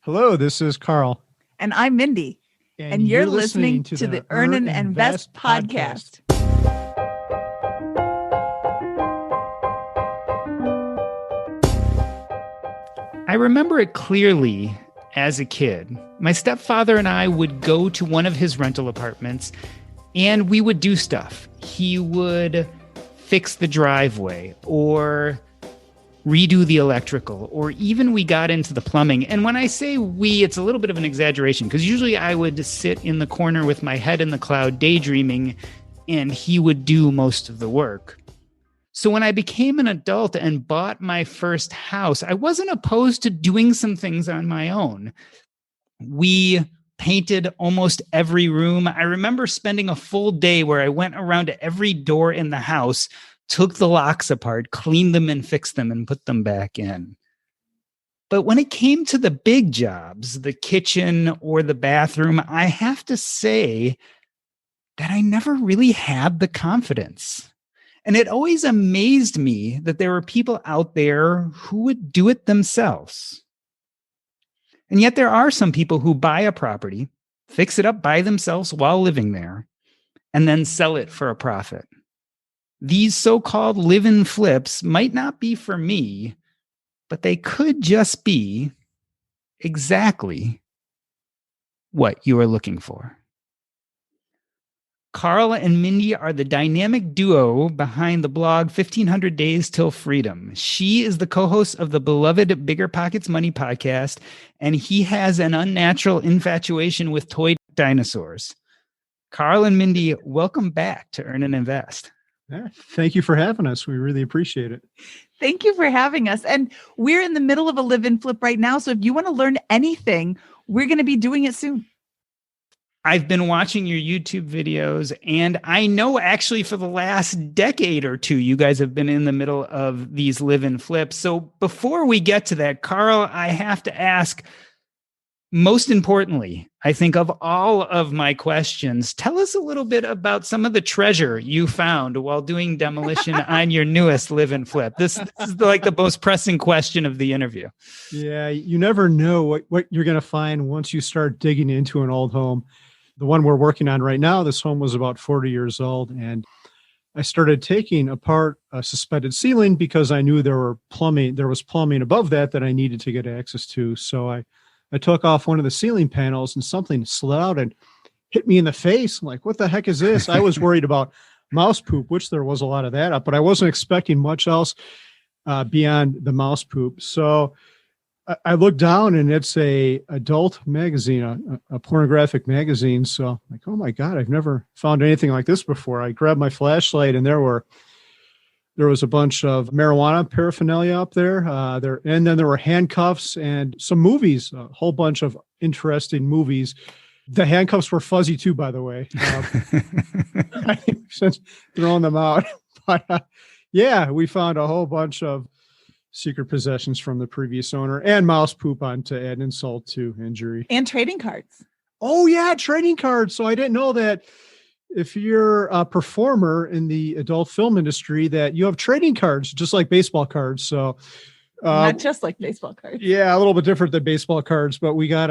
Hello, this is Carl. And I'm Mindy. And you're listening to the Earn and Invest podcast. I remember it clearly as a kid. My stepfather and I would go to one of his rental apartments and we would do stuff. He would fix the driveway or redo the electrical, or even we got into the plumbing. And when I say we, it's a little bit of an exaggeration because usually I would sit in the corner with my head in the cloud daydreaming and he would do most of the work. So when I became an adult and bought my first house, I wasn't opposed to doing some things on my own. We painted almost every room. I remember spending a full day where I went around to every door in the house, took the locks apart, cleaned them and fixed them and put them back in. But when it came to the big jobs, the kitchen or the bathroom, I have to say that I never really had the confidence. And it always amazed me that there were people out there who would do it themselves. And yet there are some people who buy a property, fix it up by themselves while living there, and then sell it for a profit. These so-called live-in flips might not be for me, but they could just be exactly what you are looking for. Carl and Mindy are the dynamic duo behind the blog 1500 Days Till Freedom. She is the co-host of the beloved Bigger Pockets Money podcast, and he has an unnatural infatuation with toy dinosaurs. Carl and Mindy, welcome back to Earn and Invest. Yeah, thank you for having us. We really appreciate it. Thank you for having us. And we're in the middle of a live-in flip right now. So if you want to learn anything, we're going to be doing it soon. I've been watching your YouTube videos, and I know actually for the last decade or two, you guys have been in the middle of these live-in flips. So before we get to that, Carl, I have to ask, most importantly, I think of all of my questions, tell us a little bit about some of the treasure you found while doing demolition on your newest live-in flip. This is like the most pressing question of the interview. Yeah, you never know what you're going to find once you start digging into an old home. The one we're working on right now, this home was about 40 years old, and I started taking apart a suspended ceiling because I knew there was plumbing above that I needed to get access to. So I took off one of the ceiling panels and something slid out and hit me in the face. I'm like, what the heck is this? I was worried about mouse poop, which there was a lot of that up, but I wasn't expecting much else beyond the mouse poop. So I looked down and it's a adult magazine, a pornographic magazine. So I'm like, oh my God, I've never found anything like this before. I grabbed my flashlight and there was a bunch of marijuana paraphernalia up there. And then there were handcuffs and some movies, a whole bunch of interesting movies. The handcuffs were fuzzy too, by the way. I think since throwing them out. But yeah, we found a whole bunch of secret possessions from the previous owner and mouse poop on to add insult to injury. And trading cards. Oh yeah, trading cards. So I didn't know that if you're a performer in the adult film industry that you have trading cards, just like baseball cards. So not just like baseball cards. Yeah, a little bit different than baseball cards, but we got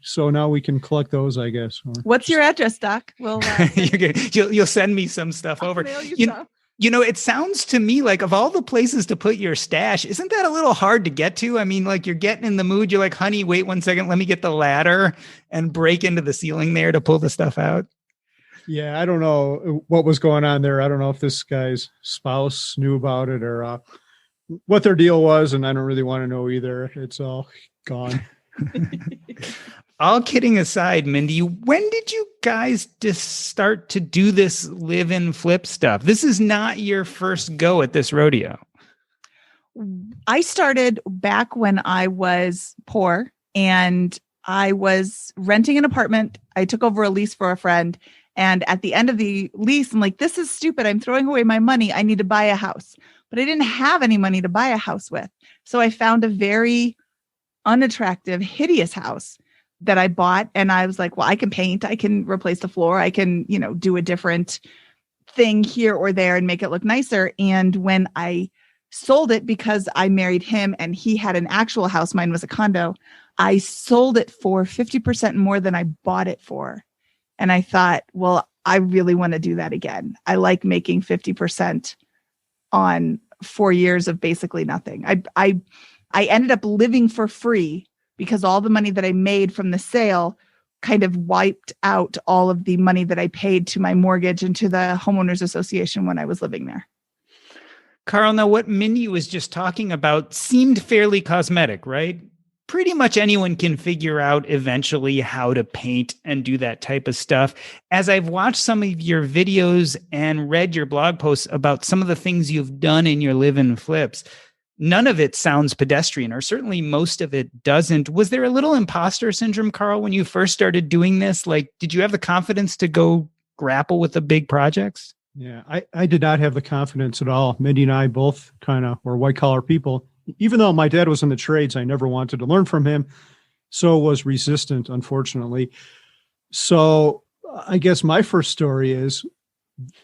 so now we can collect those, I guess. What's your address, Doc? Well, you'll send me some stuff over. You know, it sounds to me like of all the places to put your stash, isn't that a little hard to get to? I mean, like you're getting in the mood. You're like, honey, wait 1 second. Let me get the ladder and break into the ceiling there to pull the stuff out. Yeah, I don't know what was going on there. I don't know if this guy's spouse knew about it or what their deal was. And I don't really want to know either. It's all gone. All kidding aside, Mindy, when did you guys just start to do this live-in flip stuff? This is not your first go at this rodeo. I started back when I was poor and I was renting an apartment. I took over a lease for a friend. And at the end of the lease, I'm like, this is stupid. I'm throwing away my money. I need to buy a house. But I didn't have any money to buy a house with. So I found a very unattractive, hideous house that I bought. And I was like, well, I can paint, I can replace the floor. I can, do a different thing here or there and make it look nicer. And when I sold it, because I married him and he had an actual house, mine was a condo, I sold it for 50% more than I bought it for. And I thought, well, I really want to do that again. I like making 50% on 4 years of basically nothing. I ended up living for free because all the money that I made from the sale kind of wiped out all of the money that I paid to my mortgage and to the homeowners association when I was living there. Carl, now what Mindy was just talking about seemed fairly cosmetic, right? Pretty much anyone can figure out eventually how to paint and do that type of stuff. As I've watched some of your videos and read your blog posts about some of the things you've done in your live-in flips, none of it sounds pedestrian, or certainly most of it doesn't. Was there a little imposter syndrome, Carl, when you first started doing this? Like, did you have the confidence to go grapple with the big projects? Yeah, I did not have the confidence at all. Mindy and I both kind of were white collar people. Even though my dad was in the trades, I never wanted to learn from him. So was resistant, unfortunately. So I guess my first story is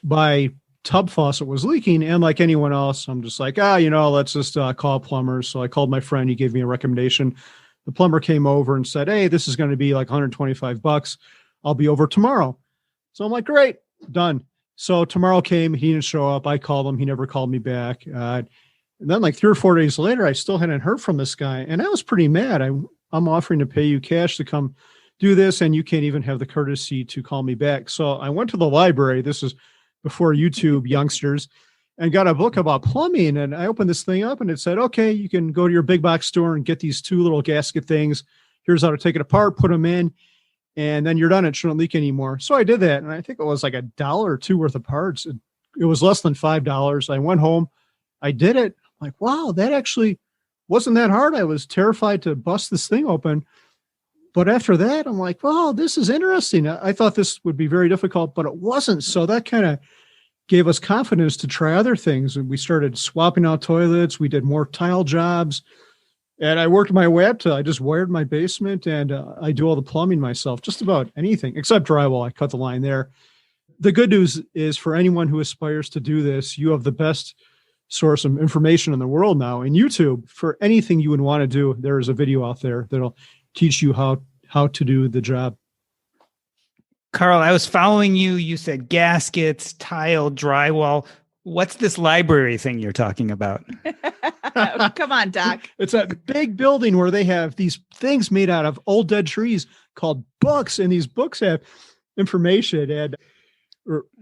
my tub faucet was leaking. And like anyone else, I'm just like, let's just call plumbers. So I called my friend. He gave me a recommendation. The plumber came over and said, hey, this is going to be like $125. I'll be over tomorrow. So I'm like, great, done. So tomorrow came, he didn't show up. I called him. He never called me back. And then like 3 or 4 days later, I still hadn't heard from this guy. And I was pretty mad. I'm offering to pay you cash to come do this, and you can't even have the courtesy to call me back. So I went to the library. This is before YouTube, youngsters, and got a book about plumbing. And I opened this thing up and it said, okay, you can go to your big box store and get these 2 little gasket things. Here's how to take it apart, put them in, and then you're done. It shouldn't leak anymore. So I did that. And I think it was like $1 or $2 worth of parts. It was less than $5. I went home. I did it. I'm like, wow, that actually wasn't that hard. I was terrified to bust this thing open. But after that, I'm like, wow, this is interesting. I thought this would be very difficult, but it wasn't. So that kind of gave us confidence to try other things. And we started swapping out toilets. We did more tile jobs. And I worked my way up to, I just wired my basement, and I do all the plumbing myself, just about anything except drywall. I cut the line there. The good news is, for anyone who aspires to do this, you have the best source of information in the world now in YouTube. For anything you would want to do, there is a video out there that'll teach you how to do the job. Carl, I was following you. You said gaskets, tile, drywall. What's this library thing you're talking about? Come on, Doc. It's that big building where they have these things made out of old dead trees called books. And these books have information. And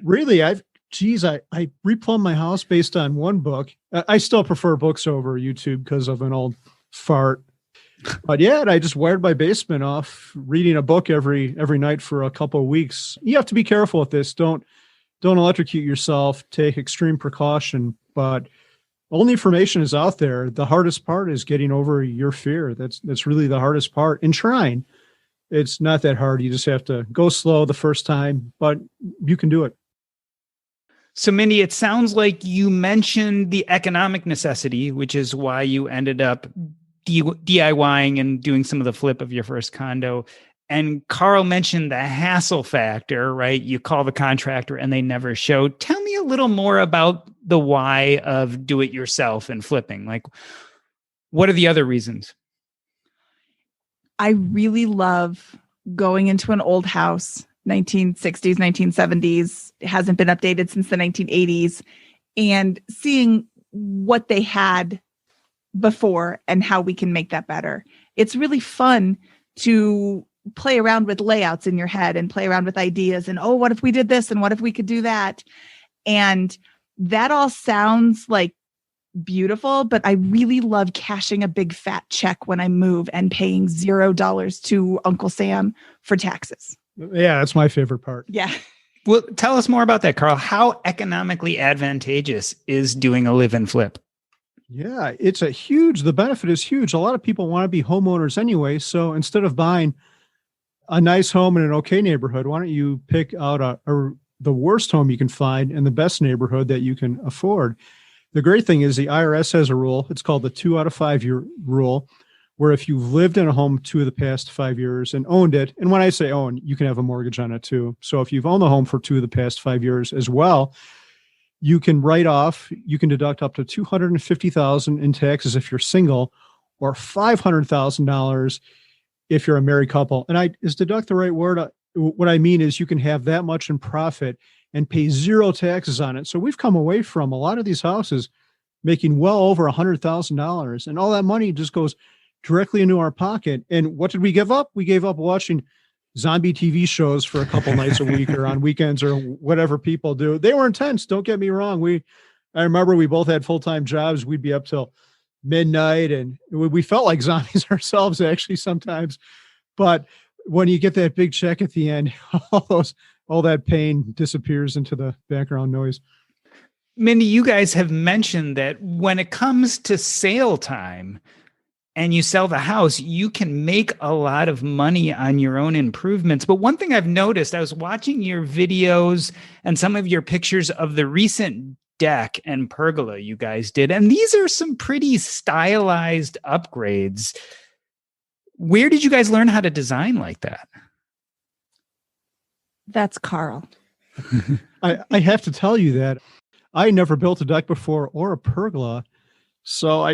really, I replumbed my house based on one book. I still prefer books over YouTube because of an old fart. But yeah, I just wired my basement off reading a book every night for a couple of weeks. You have to be careful with this. Don't electrocute yourself. Take extreme precaution. But all the information is out there. The hardest part is getting over your fear. That's really the hardest part. And trying. It's not that hard. You just have to go slow the first time, but you can do it. So, Mindy, it sounds like you mentioned the economic necessity, which is why you ended up DIYing and doing some of the flip of your first condo. And Carl mentioned the hassle factor, right? You call the contractor and they never show. Tell me a little more about the why of do it yourself and flipping. Like, what are the other reasons? I really love going into an old house, 1960s, 1970s. It hasn't been updated since the 1980s, and seeing what they had before and how we can make that better. It's really fun to play around with layouts in your head and play around with ideas and, oh, what if we did this? And what if we could do that? And that all sounds like beautiful, but I really love cashing a big fat check when I move and paying $0 to Uncle Sam for taxes. Yeah, that's my favorite part. Yeah. Well, tell us more about that, Carl. How economically advantageous is doing a live and flip? Yeah, the benefit is huge. A lot of people want to be homeowners anyway. So instead of buying a nice home in an okay neighborhood, why don't you pick out the worst home you can find in the best neighborhood that you can afford? The great thing is the IRS has a rule. It's called the 2 out of 5 year rule, where if you've lived in a home 2 of the past 5 years and owned it, and when I say own, you can have a mortgage on it too. So if you've owned the home for 2 of the past 5 years as well, you can deduct up to $250,000 in taxes if you're single, or $500,000 if you're a married couple. And is deduct the right word? What I mean is you can have that much in profit and pay zero taxes on it. So we've come away from a lot of these houses making well over $100,000, and all that money just goes directly into our pocket. And what did we give up? We gave up watching zombie TV shows for a couple nights a week or on weekends or whatever people do. They were intense. Don't get me wrong. I remember we both had full-time jobs. We'd be up till midnight and we felt like zombies ourselves actually sometimes. But when you get that big check at the end, all that pain disappears into the background noise. Mindy, you guys have mentioned that when it comes to sale time and you sell the house, you can make a lot of money on your own improvements. But one thing I've noticed, I was watching your videos and some of your pictures of the recent deck and pergola you guys did, and these are some pretty stylized upgrades. Where did you guys learn how to design like that? That's Carl. I have to tell you that I never built a deck before or a pergola. So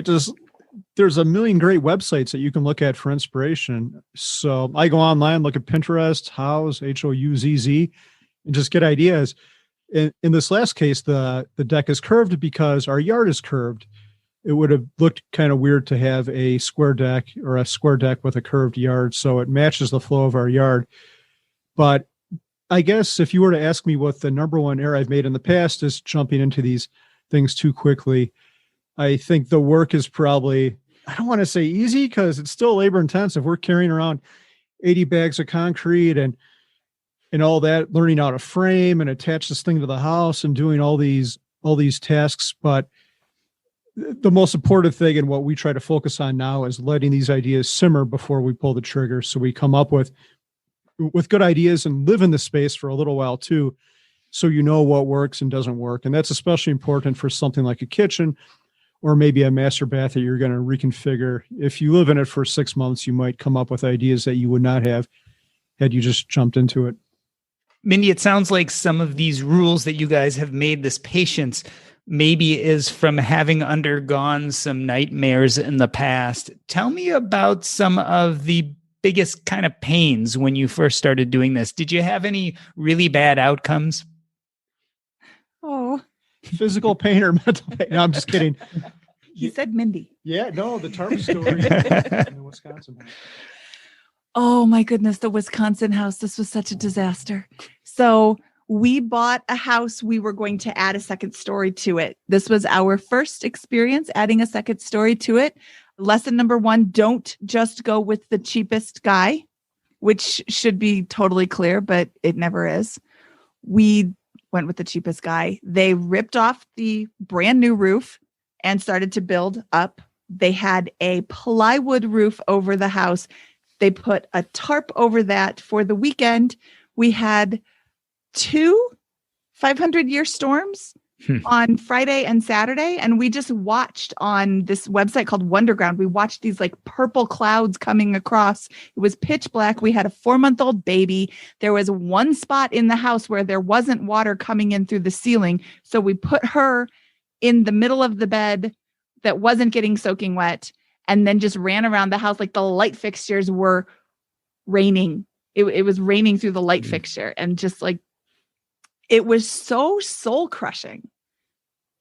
there's a million great websites that you can look at for inspiration. So I go online, look at Pinterest, Houzz, Houzz, and just get ideas. In this last case, the deck is curved because our yard is curved. It would have looked kind of weird to have a square deck or a square deck with a curved yard. So it matches the flow of our yard. But I guess if you were to ask me what the number one error I've made in the past is jumping into these things too quickly. I think the work is probably, I don't want to say easy because it's still labor intensive. We're carrying around 80 bags of concrete and all that, learning how to frame and attach this thing to the house and doing all these tasks. But the most important thing and what we try to focus on now is letting these ideas simmer before we pull the trigger. So we come up with good ideas and live in the space for a little while too, so you know what works and doesn't work. And that's especially important for something like a kitchen or maybe a master bath that you're going to reconfigure. If you live in it for 6 months, you might come up with ideas that you would not have had you just jumped into it. Mindy, it sounds like some of these rules that you guys have made, this patience, maybe is from having undergone some nightmares in the past. Tell me about some of the biggest kind of pains when you first started doing this. Did you have any really bad outcomes? Oh, physical pain or mental pain? No, I'm just kidding. He said Mindy. Yeah, no, the tarp story in Wisconsin. Oh my goodness, the Wisconsin house. This was such a disaster. So we bought a house. We were going to add a second story to it. This was our first experience adding a second story to it. Lesson number one, don't just go with the cheapest guy, which should be totally clear, but it never is. We went with the cheapest guy. They ripped off the brand new roof and started to build up. They had a plywood roof over the house. They put a tarp over that for the weekend. We had 2 500-year storms on Friday and Saturday. And we just watched on this website called Wonderground. We watched these like purple clouds coming across. It was pitch black. We had a 4-month-old baby. There was one spot in the house where there wasn't water coming in through the ceiling. So we put her in the middle of the bed that wasn't getting soaking wet and then just ran around the house. Like the light fixtures were raining. It was raining through the light fixture, and just like, it was so soul crushing.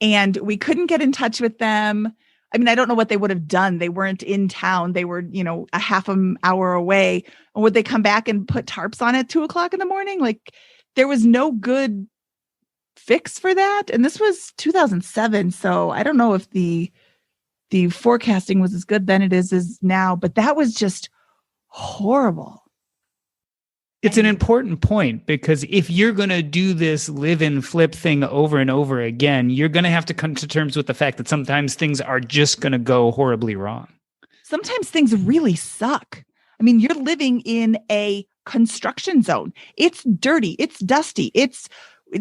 And we couldn't get in touch with them. I mean, I don't know what they would have done. They weren't in town. They were, a half an hour away. And would they come back and put tarps on at 2:00 in the morning? Like, there was no good fix for that. And this was 2007. So I don't know if the forecasting was as good then it is now, but that was just horrible. It's an important point, because if you're going to do this live and flip thing over and over again, you're going to have to come to terms with the fact that sometimes things are just going to go horribly wrong. Sometimes things really suck. I mean, you're living in a construction zone. It's dirty. It's dusty. It's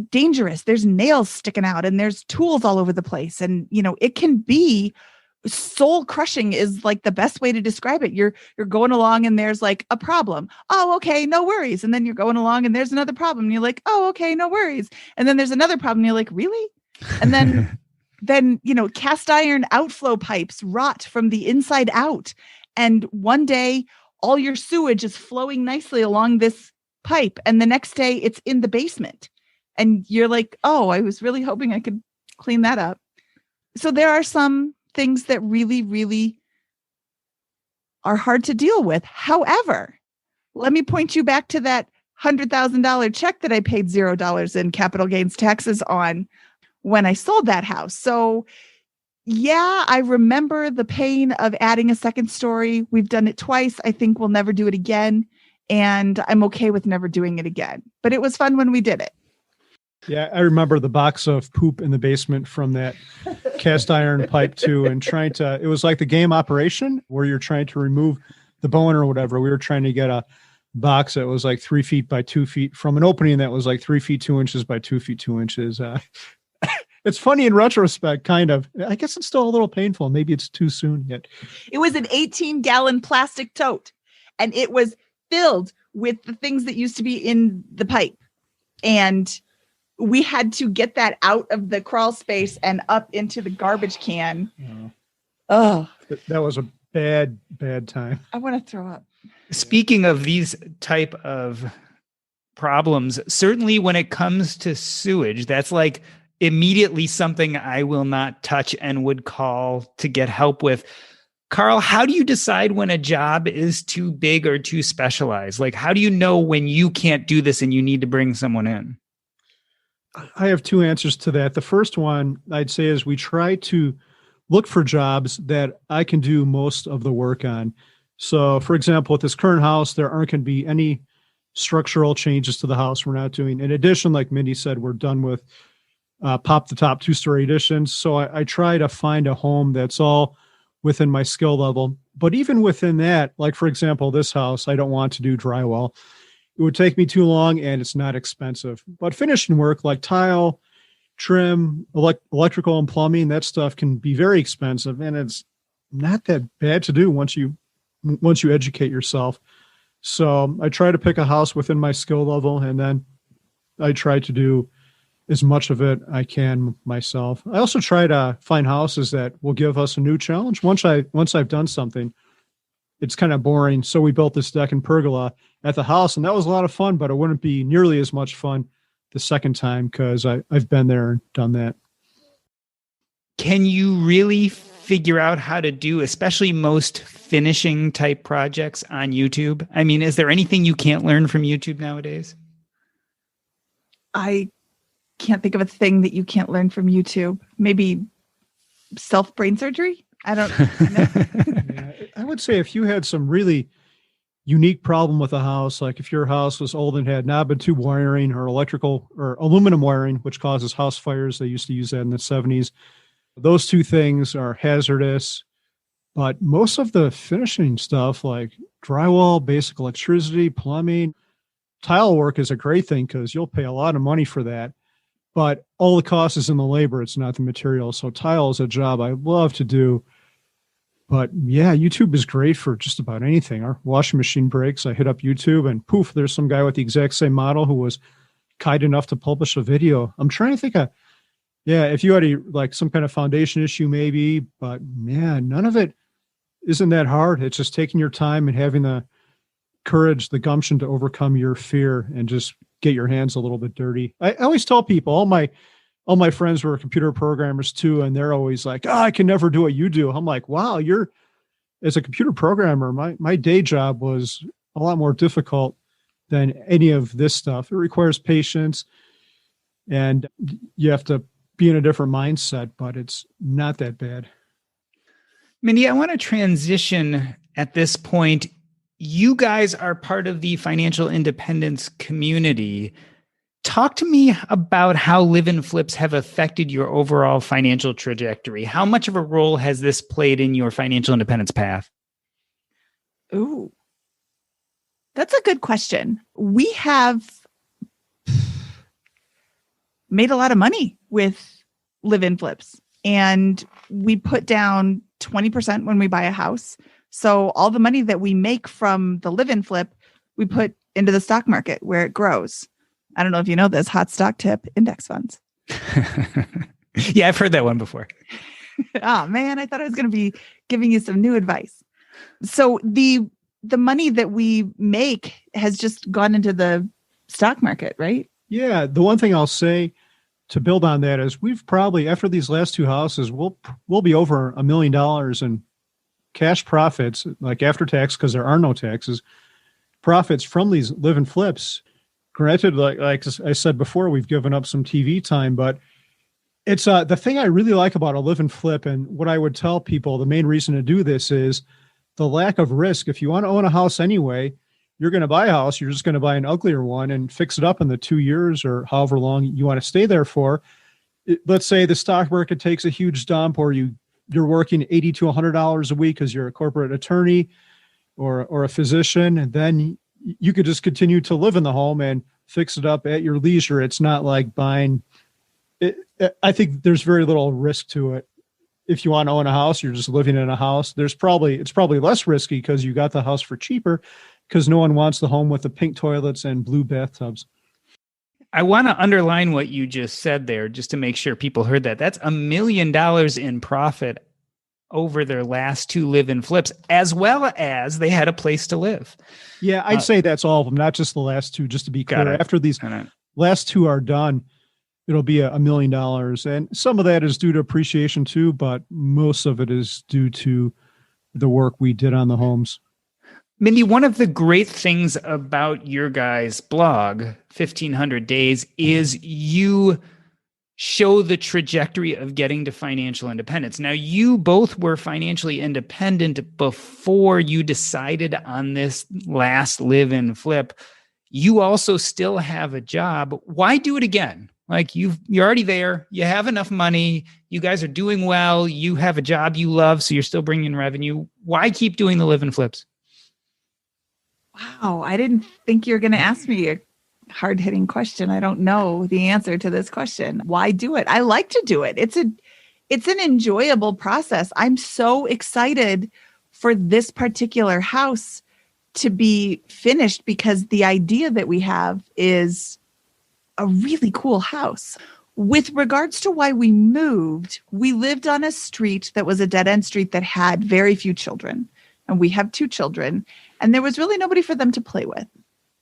dangerous. There's nails sticking out and there's tools all over the place. And, it can be soul crushing is like the best way to describe it. You're going along and there's like a problem. Oh, okay, no worries. And then you're going along and there's another problem. And you're like, oh, okay, no worries. And then there's another problem. And you're like, really? And then, cast iron outflow pipes rot from the inside out. And one day all your sewage is flowing nicely along this pipe. And the next day it's in the basement. And you're like, oh, I was really hoping I could clean that up. So there are some things that really, really are hard to deal with. However, let me point you back to that $100,000 check that I paid $0 in capital gains taxes on when I sold that house. So yeah, I remember the pain of adding a second story. We've done it twice. I think we'll never do it again. And I'm okay with never doing it again. But it was fun when we did it. Yeah, I remember the box of poop in the basement from that cast iron pipe too, and it was like the game Operation where you're trying to remove the bone or whatever. We were trying to get a box that was like 3 feet by 2 feet from an opening that was like 3 feet 2 inches by 2 feet 2 inches. It's funny in retrospect, kind of. I guess it's still a little painful. Maybe it's too soon yet. It was an 18-gallon plastic tote, and it was filled with the things that used to be in the pipe. And we had to get that out of the crawl space and up into the garbage can. Oh, that was a bad time. I want to throw up. Speaking of these type of problems, certainly when it comes to sewage, that's like immediately something I will not touch and would call to get help with. Carl, how do you decide when a job is too big or too specialized? Like, how do you know when you can't do this and you need to bring someone in? I have two answers to that. The first one I'd say is we try to look for jobs that I can do most of the work on. So, for example, with this current house, there aren't going to be any structural changes to the house. We're not doing. In addition, like Mindy said, we're done with pop the top 2-story additions. So I try to find a home that's all within my skill level. But even within that, like, for example, this house, I don't want to do drywall. It would take me too long and it's not expensive. But finishing work like tile, trim, electrical and plumbing, that stuff can be very expensive. And it's not that bad to do once you educate yourself. So I try to pick a house within my skill level, and then I try to do as much of it I can myself. I also try to find houses that will give us a new challenge. Once I've done something, it's kind of boring. So we built this deck and pergola at the house, and that was a lot of fun, but it wouldn't be nearly as much fun the second time because I've been there and done that. Can you really figure out how to do, especially most finishing type projects on YouTube? I mean, is there anything you can't learn from YouTube nowadays? I can't think of a thing that you can't learn from YouTube. Maybe self-brain surgery? I don't know. Yeah, I would say if you had some really unique problem with a house, like if your house was old and had knob and tube wiring or electrical or aluminum wiring, which causes house fires, they used to use that in the 70s. Those two things are hazardous. But most of the finishing stuff like drywall, basic electricity, plumbing, tile work is a great thing because you'll pay a lot of money for that. But all the cost is in the labor. It's not the material. So tile is a job I love to do. But yeah, YouTube is great for just about anything. Our washing machine breaks. I hit up YouTube and poof, there's some guy with the exact same model who was kind enough to publish a video. I'm trying to think of, if you had like some kind of foundation issue maybe, but man, none of it isn't that hard. It's just taking your time and having the courage, the gumption to overcome your fear and just get your hands a little bit dirty. I always tell people, all my friends were computer programmers too, and they're always like, I can never do what you do. I'm like, wow, as a computer programmer, my day job was a lot more difficult than any of this stuff. It requires patience and you have to be in a different mindset, but it's not that bad. Mindy, I want to transition at this point. You guys are part of the financial independence community. Talk to me about how live-in flips have affected your overall financial trajectory. How much of a role has this played in your financial independence path? Ooh, that's a good question. We have made a lot of money with live-in flips, and we put down 20% when we buy a house. So all the money that we make from the live-in flip, we put into the stock market where it grows. I don't know if you know this, hot stock tip, index funds. Yeah, I've heard that one before. Oh man, I thought I was going to be giving you some new advice. So the the money that we make has just gone into the stock market, right? Yeah. The one thing I'll say to build on that is we've probably, after these last two houses, we'll be over $1 million in cash profits, like after tax, because there are no taxes, profits from these live and flips. Granted, like I said before, we've given up some TV time, but it's the thing I really like about a live and flip, and what I would tell people, the main reason to do this is the lack of risk. If you want to own a house anyway, you're going to buy a house, you're just going to buy an uglier one and fix it up in the 2 years or however long you want to stay there for. Let's say the stock market takes a huge dump, or you're working $80 to $100 a week because you're a corporate attorney or a physician, and then you could just continue to live in the home and fix it up at your leisure. It's not like buying it. I think there's very little risk to it. If you want to own a house, you're just living in a house. It's probably less risky because you got the house for cheaper, because no one wants the home with the pink toilets and blue bathtubs. I want to underline what you just said there, just to make sure people heard that. That's $1 million in profit over their last two live-in flips, as well as they had a place to live. Yeah, I'd say that's all of them, not just the last two, just to be clear. After these last two are done, it'll be $1 million. And some of that is due to appreciation too, but most of it is due to the work we did on the homes. Mindy, one of the great things about your guys' blog, 1500 Days, is you show the trajectory of getting to financial independence. Now, you both were financially independent before you decided on this last live-in flip. You also still have a job. Why do it again? Like, you're already there. You have enough money. You guys are doing well. You have a job you love, so you're still bringing in revenue. Why keep doing the live-in flips? Wow, I didn't think you were going to ask me a hard-hitting question. I don't know the answer to this question. Why do it? I like to do it. It's an enjoyable process. I'm so excited for this particular house to be finished, because the idea that we have is a really cool house. With regards to why we moved, we lived on a street that was a dead-end street that had very few children. And we have 2 children, and there was really nobody for them to play with.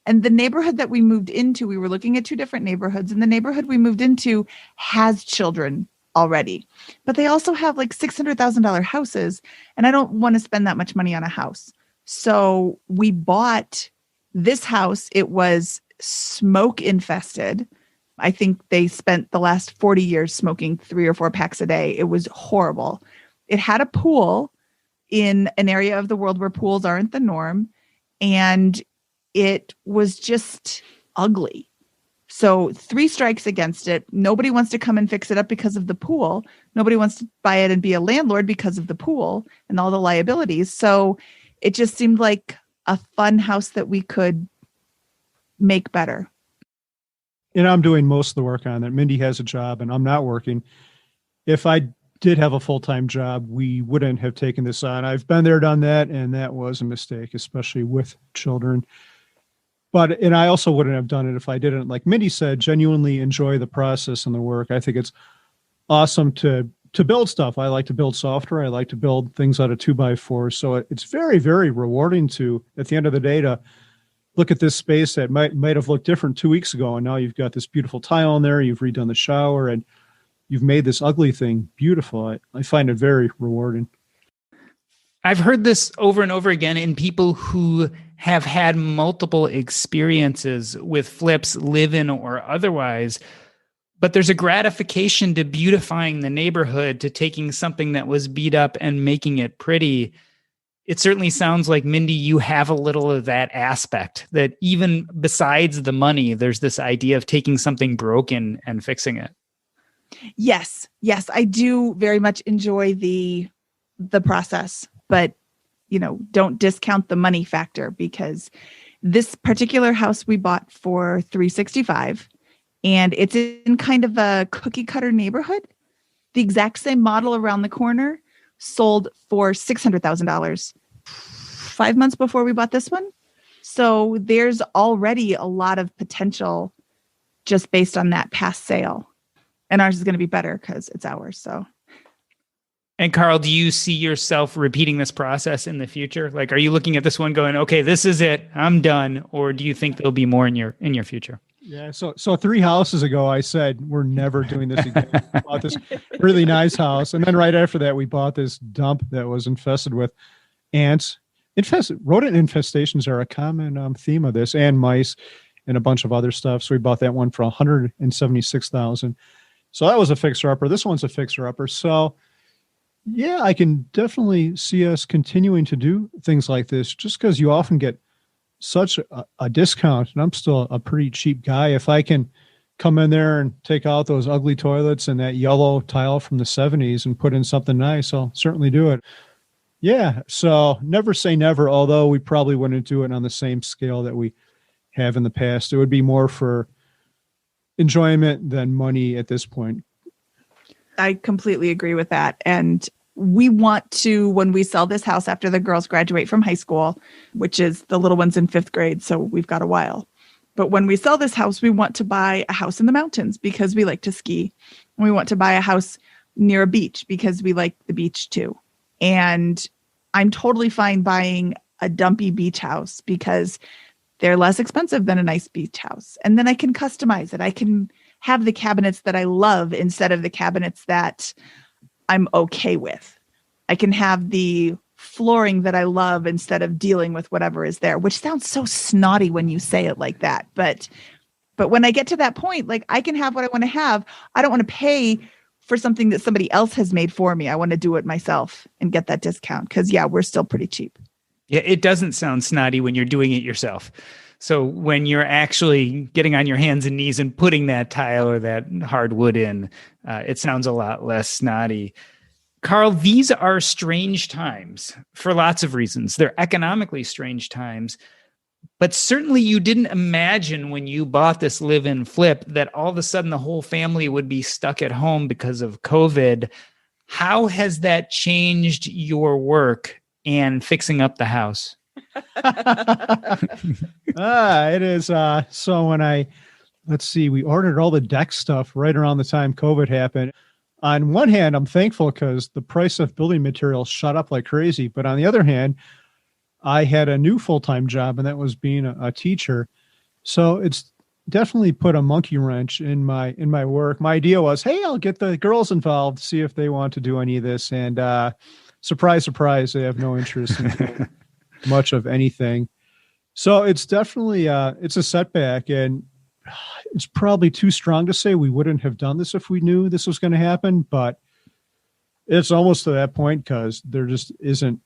And the neighborhood that we moved into, we were looking at 2 different neighborhoods, and the neighborhood we moved into has children already. But they also have like $600,000 houses, and I don't want to spend that much money on a house. So we bought this house. It was smoke infested. I think they spent the last 40 years smoking 3 or 4 packs a day. It was horrible. It had a pool in an area of the world where pools aren't the norm, and it was just ugly. So 3 strikes against it. Nobody wants to come and fix it up because of the pool. Nobody wants to buy it and be a landlord because of the pool and all the liabilities. So it just seemed like a fun house that we could make better. And I'm doing most of the work on it. Mindy has a job and I'm not working. If I did have a full-time job, we wouldn't have taken this on. I've been there, done that, and that was a mistake, especially with children. And I also wouldn't have done it if I didn't, like Mindy said, genuinely enjoy the process and the work. I think it's awesome to build stuff. I like to build software. I like to build things out of 2x4. So it's very, very rewarding to, at the end of the day, to look at this space that might have looked different 2 weeks ago, and now you've got this beautiful tile in there. You've redone the shower, and you've made this ugly thing beautiful. I find it very rewarding. I've heard this over and over again in people who have had multiple experiences with flips, live-in or otherwise, but there's a gratification to beautifying the neighborhood, to taking something that was beat up and making it pretty. It certainly sounds like, Mindy, you have a little of that aspect, that even besides the money, there's this idea of taking something broken and fixing it. Yes, I do very much enjoy the process, but don't discount the money factor, because this particular house we bought for $365,000, and it's in kind of a cookie cutter neighborhood. The exact same model around the corner sold for $600,000 5 months before we bought this one. So there's already a lot of potential just based on that past sale. And ours is going to be better because it's ours. So And Carl, do you see yourself repeating this process in the future? Like, are you looking at this one going, okay, this is it, I'm done? Or do you think there'll be more in your future? Yeah. So 3 houses ago, I said, we're never doing this again. We bought this really nice house. And then right after that, we bought this dump that was infested with ants. Rodent infestations are a common theme of this, and mice and a bunch of other stuff. So we bought that one for $176,000. So that was a fixer-upper. This one's a fixer-upper. So yeah, I can definitely see us continuing to do things like this just because you often get such a discount. And I'm still a pretty cheap guy. If I can come in there and take out those ugly toilets and that yellow tile from the 70s and put in something nice, I'll certainly do it. Yeah. So never say never, although we probably wouldn't do it on the same scale that we have in the past. It would be more for enjoyment than money at this point. I completely agree with that. And we want to, when we sell this house after the girls graduate from high school, which is the little ones in 5th grade, so we've got a while. But when we sell this house, we want to buy a house in the mountains because we like to ski. And we want to buy a house near a beach because we like the beach too. And I'm totally fine buying a dumpy beach house because they're less expensive than a nice beach house. And then I can customize it. I can have the cabinets that I love instead of the cabinets that I'm okay with. I can have the flooring that I love instead of dealing with whatever is there, which sounds so snotty when you say it like that. But when I get to that point, like I can have what I want to have. I don't want to pay for something that somebody else has made for me. I want to do it myself and get that discount because, yeah, we're still pretty cheap. Yeah, it doesn't sound snotty when you're doing it yourself. So when you're actually getting on your hands and knees and putting that tile or that hardwood in, it sounds a lot less snotty. Carl, these are strange times for lots of reasons. They're economically strange times, but certainly you didn't imagine when you bought this live-in flip that all of a sudden the whole family would be stuck at home because of COVID. How has that changed your work and fixing up the house? It is. So when we ordered all the deck stuff right around the time COVID happened. On one hand, I'm thankful because the price of building materials shot up like crazy. But on the other hand, I had a new full-time job, and that was being a teacher. So it's definitely put a monkey wrench in my work. My idea was, hey, I'll get the girls involved, see if they want to do any of this. And surprise, surprise, they have no interest in doing much of anything. So it's definitely it's a setback, and it's probably too strong to say we wouldn't have done this if we knew this was going to happen, but it's almost to that point because there just isn't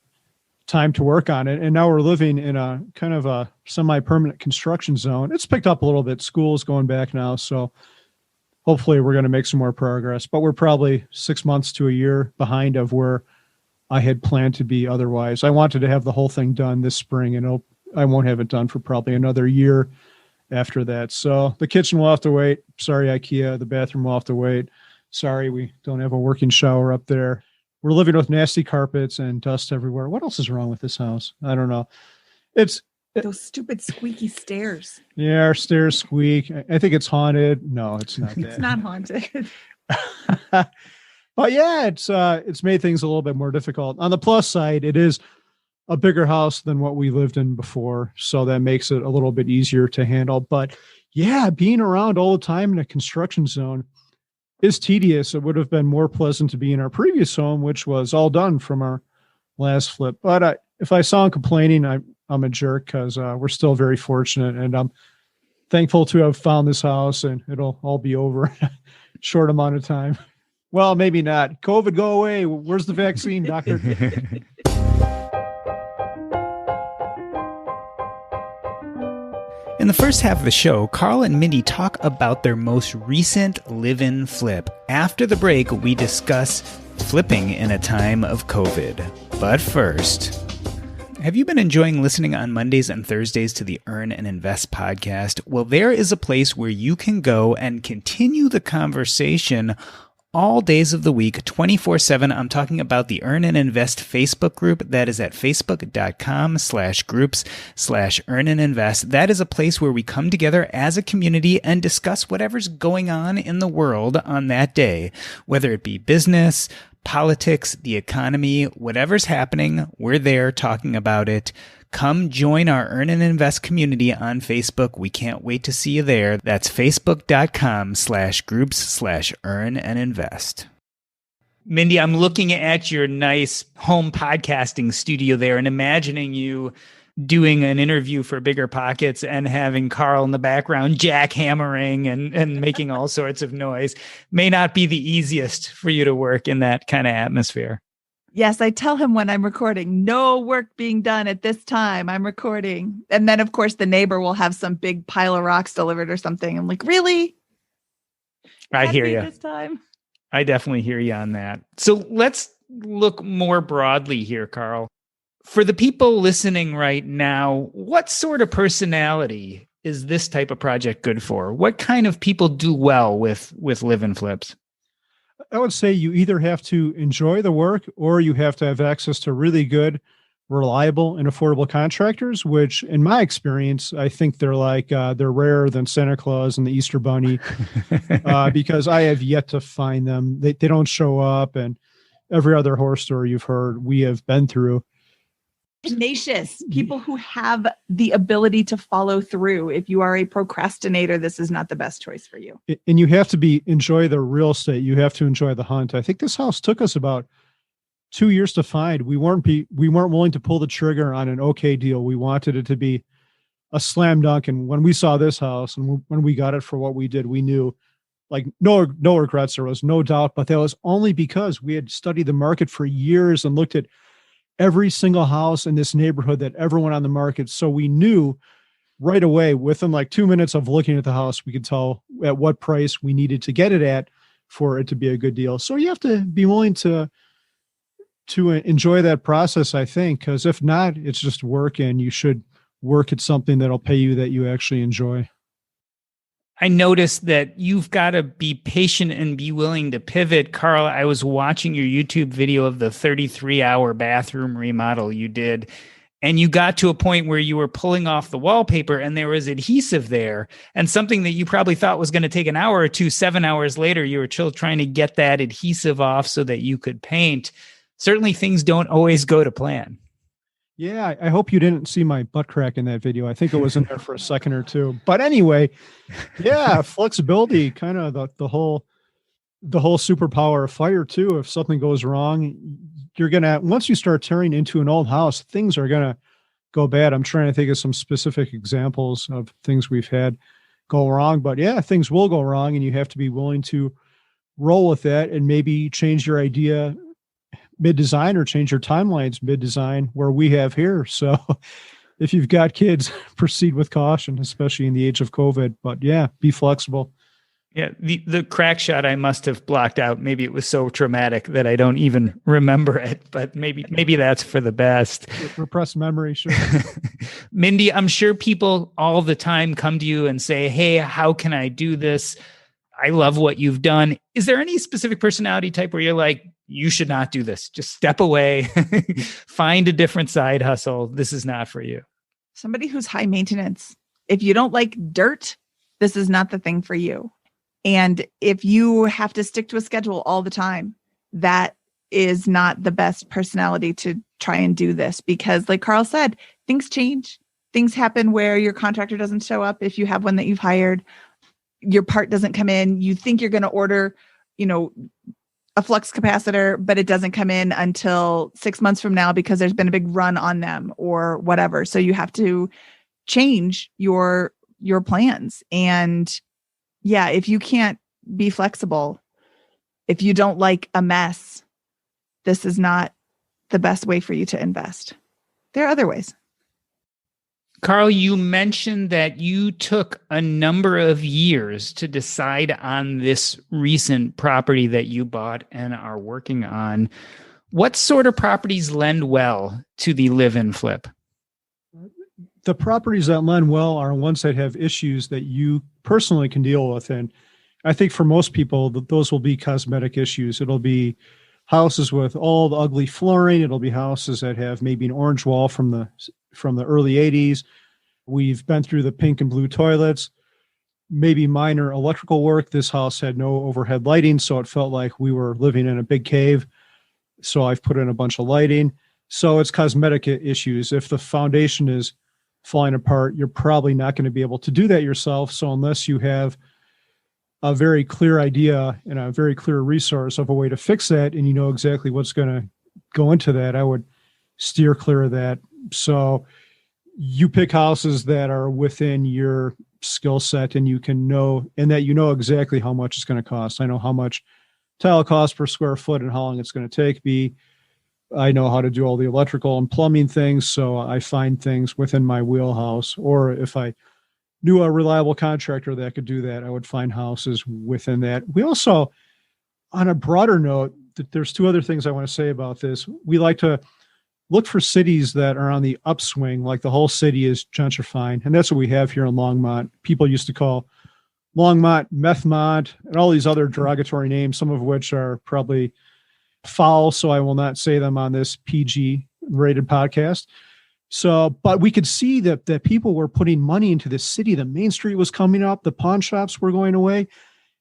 time to work on it. And now we're living in a kind of a semi-permanent construction zone. It's picked up a little bit. School's going back now, so hopefully we're going to make some more progress, but we're probably 6 months to a year behind of where I had planned to be otherwise. I wanted to have the whole thing done this spring, and I won't have it done for probably another year after that. So the kitchen will have to wait. Sorry, IKEA. The bathroom will have to wait. Sorry, we don't have a working shower up there. We're living with nasty carpets and dust everywhere. What else is wrong with this house? I don't know. It's those stupid squeaky stairs. Yeah, our stairs squeak. I think it's haunted. No, it's not that. It's not haunted. But yeah, it's made things a little bit more difficult. On the plus side, it is a bigger house than what we lived in before, so that makes it a little bit easier to handle. But yeah, being around all the time in a construction zone is tedious. It would have been more pleasant to be in our previous home, which was all done from our last flip. But if I saw him complaining, I'm a jerk because we're still very fortunate, and I'm thankful to have found this house, and it'll all be over in a short amount of time. Well, maybe not. COVID, go away. Where's the vaccine, doctor? In the first half of the show, Carl and Mindy talk about their most recent live-in flip. After the break, we discuss flipping in a time of COVID. But first, have you been enjoying listening on Mondays and Thursdays to the Earn and Invest podcast? Well, there is a place where you can go and continue the conversation all days of the week, 24/7. I'm talking about the Earn and Invest Facebook group. That is at facebook.com/groups/Earn and Invest. That is a place where we come together as a community and discuss whatever's going on in the world on that day, whether it be business, politics, the economy, whatever's happening, we're there talking about it. Come join our Earn and Invest community on Facebook. We can't wait to see you there. That's facebook.com/groups/earn and invest. Mindy, I'm looking at your nice home podcasting studio there and imagining you doing an interview for Bigger Pockets and having Carl in the background jackhammering and making all sorts of noise. May not be the easiest for you to work in that kind of atmosphere. Yes, I tell him when I'm recording, no work being done at this time. I'm recording. And then, of course, the neighbor will have some big pile of rocks delivered or something. I'm like, really? I hear you. This time? I definitely hear you on that. So let's look more broadly here, Carl. For the people listening right now, what sort of personality is this type of project good for? What kind of people do well with live-in flips? I would say you either have to enjoy the work or you have to have access to really good, reliable, and affordable contractors, which in my experience, I think they're they're rarer than Santa Claus and the Easter Bunny because I have yet to find them. They don't show up, and every other horror story you've heard, we have been through. Tenacious people who have the ability to follow through. If you are a procrastinator, this is not the best choice for you. And you have to enjoy the real estate. You have to enjoy the hunt. I think this house took us about 2 years to find. We weren't willing to pull the trigger on an okay deal. We wanted it to be a slam dunk. And when we saw this house and when we got it for what we did, we knew no regrets. There was no doubt, but that was only because we had studied the market for years and looked at every single house in this neighborhood that ever went on the market. So we knew right away, within 2 minutes of looking at the house, we could tell at what price we needed to get it at for it to be a good deal. So you have to be willing to enjoy that process, I think, because if not, it's just work, and you should work at something that'll pay you that you actually enjoy. I noticed that you've got to be patient and be willing to pivot. Carl, I was watching your YouTube video of the 33-hour bathroom remodel you did, and you got to a point where you were pulling off the wallpaper and there was adhesive there, and something that you probably thought was going to take an hour or two, 7 hours later, you were still trying to get that adhesive off so that you could paint. Certainly things don't always go to plan. Yeah, I hope you didn't see my butt crack in that video. I think it was in there for a second or two. But anyway, yeah, flexibility, kind of the whole superpower of fire too. If something goes wrong, once you start tearing into an old house, things are gonna go bad. I'm trying to think of some specific examples of things we've had go wrong. But yeah, things will go wrong, and you have to be willing to roll with that and maybe change your idea mid-design or change your timelines mid-design where we have here. So if you've got kids, proceed with caution, especially in the age of COVID. But yeah, be flexible. Yeah, the crack shot I must have blocked out. Maybe it was so traumatic that I don't even remember it, but maybe that's for the best. Repressed memory, sure. Mindy, I'm sure people all the time come to you and say, hey, how can I do this? I love what you've done. Is there any specific personality type where you're like, you should not do this? Just step away, find a different side hustle. This is not for you. Somebody who's high maintenance. If you don't like dirt, this is not the thing for you. And if you have to stick to a schedule all the time, that is not the best personality to try and do this, because like Carl said, things change. Things happen where your contractor doesn't show up. If you have one that you've hired, your part doesn't come in. You think you're going to order, a flux capacitor, but it doesn't come in until 6 months from now because there's been a big run on them or whatever. So you have to change your plans. And yeah, if you can't be flexible, if you don't like a mess, this is not the best way for you to invest. There are other ways. Carl, you mentioned that you took a number of years to decide on this recent property that you bought and are working on. What sort of properties lend well to the live-in flip? The properties that lend well are ones that have issues that you personally can deal with. And I think for most people, those will be cosmetic issues. It'll be houses with all the ugly flooring. It'll be houses that have maybe an orange wall from the early 80s. We've been through the pink and blue toilets, maybe minor electrical work. This house had no overhead lighting, so it felt like we were living in a big cave. So I've put in a bunch of lighting. So it's cosmetic issues. If the foundation is falling apart, you're probably not going to be able to do that yourself. So unless you have a very clear idea and a very clear resource of a way to fix that, and you know exactly what's going to go into that, I would steer clear of that. So you pick houses that are within your skill set, and you can know, and that you know exactly how much it's going to cost. I know how much tile costs per square foot and how long it's going to take me. I know how to do all the electrical and plumbing things, so I find things within my wheelhouse. Or if I knew a reliable contractor that could do that, I would find houses within that. We also, on a broader note, there's two other things I want to say about this. We like to look for cities that are on the upswing, like the whole city is gentrifying. And that's what we have here in Longmont. People used to call Longmont Methmont and all these other derogatory names, some of which are probably foul, so I will not say them on this PG rated podcast. So, but we could see that people were putting money into this city. The Main Street was coming up, the pawn shops were going away,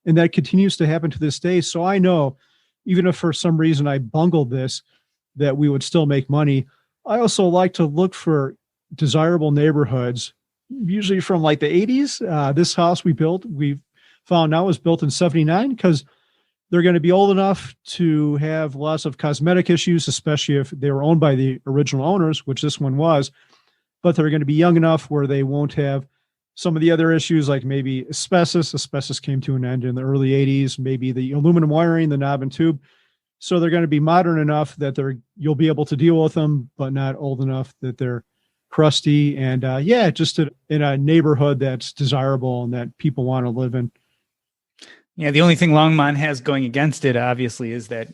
and that continues to happen to this day. So I know, even if for some reason I bungled this, that we would still make money. I also like to look for desirable neighborhoods, usually from like the 80s. This house we found now was built in 79 because they're going to be old enough to have lots of cosmetic issues, especially if they were owned by the original owners, which this one was, but they're going to be young enough where they won't have some of the other issues, like maybe asbestos. Asbestos came to an end in the early 80s, maybe the aluminum wiring, the knob and tube. So they're going to be modern enough that you'll be able to deal with them, but not old enough that they're crusty. And just in a neighborhood that's desirable and that people want to live in. Yeah, the only thing Longmont has going against it, obviously, is that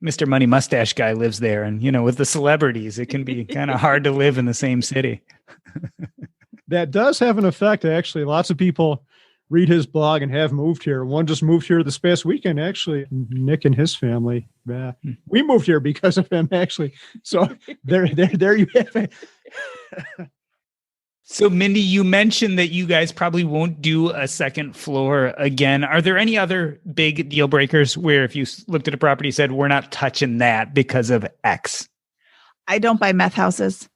Mr. Money Mustache guy lives there. And, with the celebrities, it can be kind of hard to live in the same city. That does have an effect, actually. Lots of people read his blog and have moved here. One just moved here this past weekend, actually, Nick and his family. We moved here because of him, actually. So there you have it. So, Mindy, you mentioned that you guys probably won't do a second floor again. Are there any other big deal breakers where if you looked at a property and said, we're not touching that because of X? I don't buy meth houses.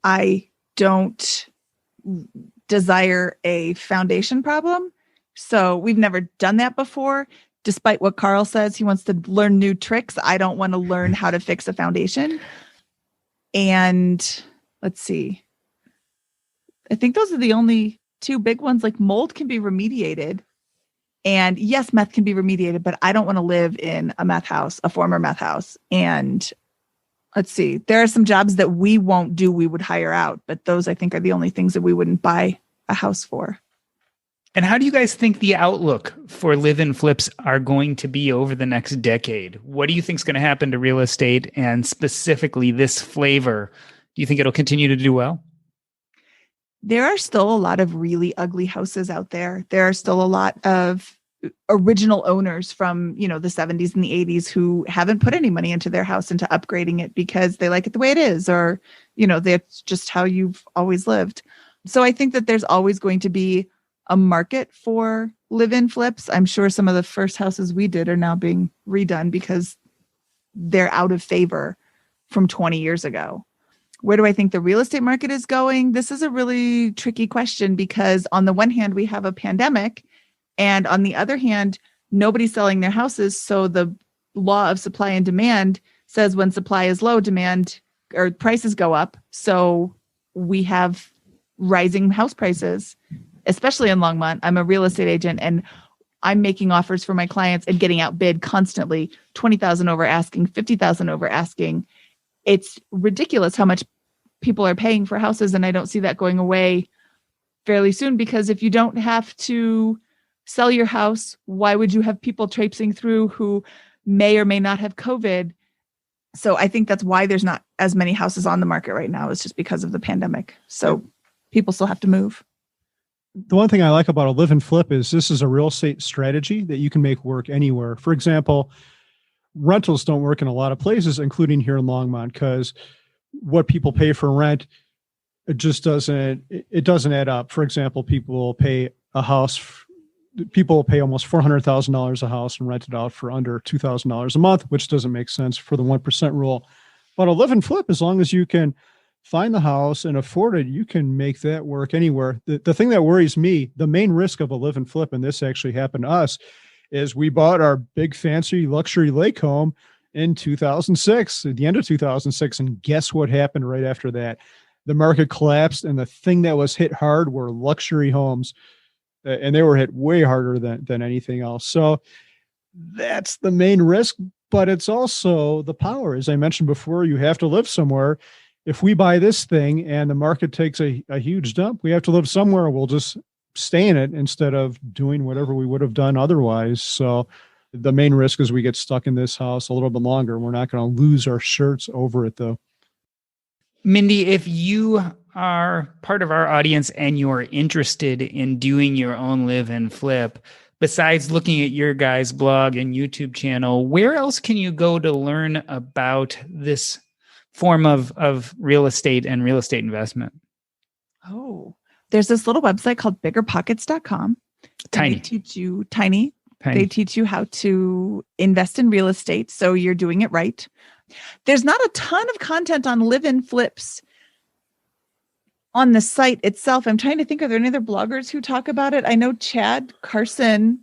I don't desire a foundation problem. So we've never done that before. Despite what Carl says, he wants to learn new tricks. I don't want to learn how to fix a foundation. And let's see. I think those are the only two big ones. Like mold can be remediated. And yes, meth can be remediated, but I don't want to live in a meth house, a former meth house. And let's see, there are some jobs that we won't do, we would hire out. But those, I think, are the only things that we wouldn't buy a house for. And how do you guys think the outlook for live-in flips are going to be over the next decade? What do you think is going to happen to real estate and specifically this flavor? Do you think it'll continue to do well? There are still a lot of really ugly houses out there. There are still a lot of original owners from, the 70s and the 80s who haven't put any money into their house into upgrading it because they like it the way it is, or, that's just how you've always lived. So I think that there's always going to be a market for live-in flips. I'm sure some of the first houses we did are now being redone because they're out of favor from 20 years ago. Where do I think the real estate market is going? This is a really tricky question because on the one hand, we have a pandemic, and on the other hand, nobody's selling their houses. So the law of supply and demand says when supply is low, demand or prices go up. So we have rising house prices, especially in Longmont. I'm a real estate agent and I'm making offers for my clients and getting outbid constantly, 20,000 over asking, 50,000 over asking. It's ridiculous how much people are paying for houses. And I don't see that going away fairly soon, because if you don't have to sell your house, why would you have people traipsing through who may or may not have COVID? So I think that's why there's not as many houses on the market right now. It's just because of the pandemic. So people still have to move. The one thing I like about a live and flip is this is a real estate strategy that you can make work anywhere. For example, rentals don't work in a lot of places, including here in Longmont, because what people pay for rent, it doesn't add up. For example, people will pay a house people will pay almost $400,000 a house and rent it out for under $2,000 a month, which doesn't make sense for the 1% rule. But a live and flip, as long as you can find the house and afford it, you can make that work anywhere. The thing that worries me, the main risk of a live and flip, and this actually happened to us, is we bought our big fancy luxury lake home in 2006, at the end of 2006. And guess what happened right after that? The market collapsed, and the thing that was hit hard were luxury homes. And they were hit way harder than anything else. So that's the main risk, but it's also the power. As I mentioned before, you have to live somewhere. If we buy this thing and the market takes a huge dump, we have to live somewhere. We'll just stay in it instead of doing whatever we would have done otherwise. So the main risk is we get stuck in this house a little bit longer. We're not going to lose our shirts over it, though. Mindy, if you are part of our audience and you're interested in doing your own live and flip, besides looking at your guys' blog and YouTube channel, where else can you go to learn about this form of real estate and real estate investment? Oh, there's this little website called biggerpockets.com. Tiny. They teach you tiny. They teach you how to invest in real estate, so you're doing it right. There's not a ton of content on live-in flips on the site itself. I'm trying to think, are there any other bloggers who talk about it? I know Chad Carson,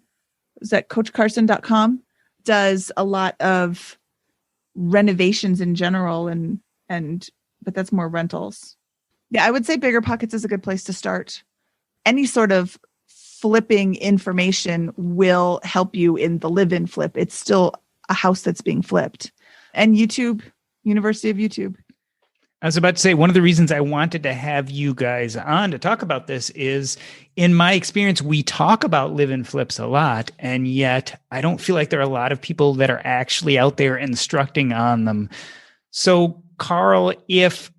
is that coachcarson.com, does a lot of renovations in general, but that's more rentals. Yeah, I would say Bigger Pockets is a good place to start. Any sort of flipping information will help you in the live-in flip. It's still a house that's being flipped. And YouTube, University of YouTube. I was about to say, one of the reasons I wanted to have you guys on to talk about this is, in my experience, we talk about live-in flips a lot, and yet I don't feel like there are a lot of people that are actually out there instructing on them. So, Carl, if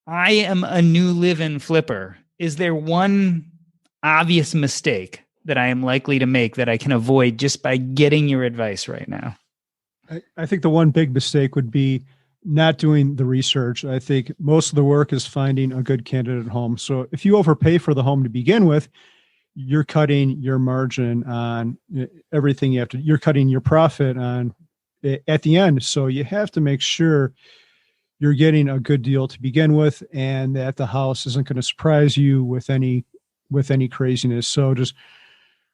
I am a new live-in flipper, is there one obvious mistake that I am likely to make that I can avoid just by getting your advice right now? I think the one big mistake would be not doing the research. I think most of the work is finding a good candidate home. So if you overpay for the home to begin with, you're cutting your margin on everything you're cutting your profit on at the end. So you have to make sure you're getting a good deal to begin with, and that the house isn't going to surprise you with any craziness. So just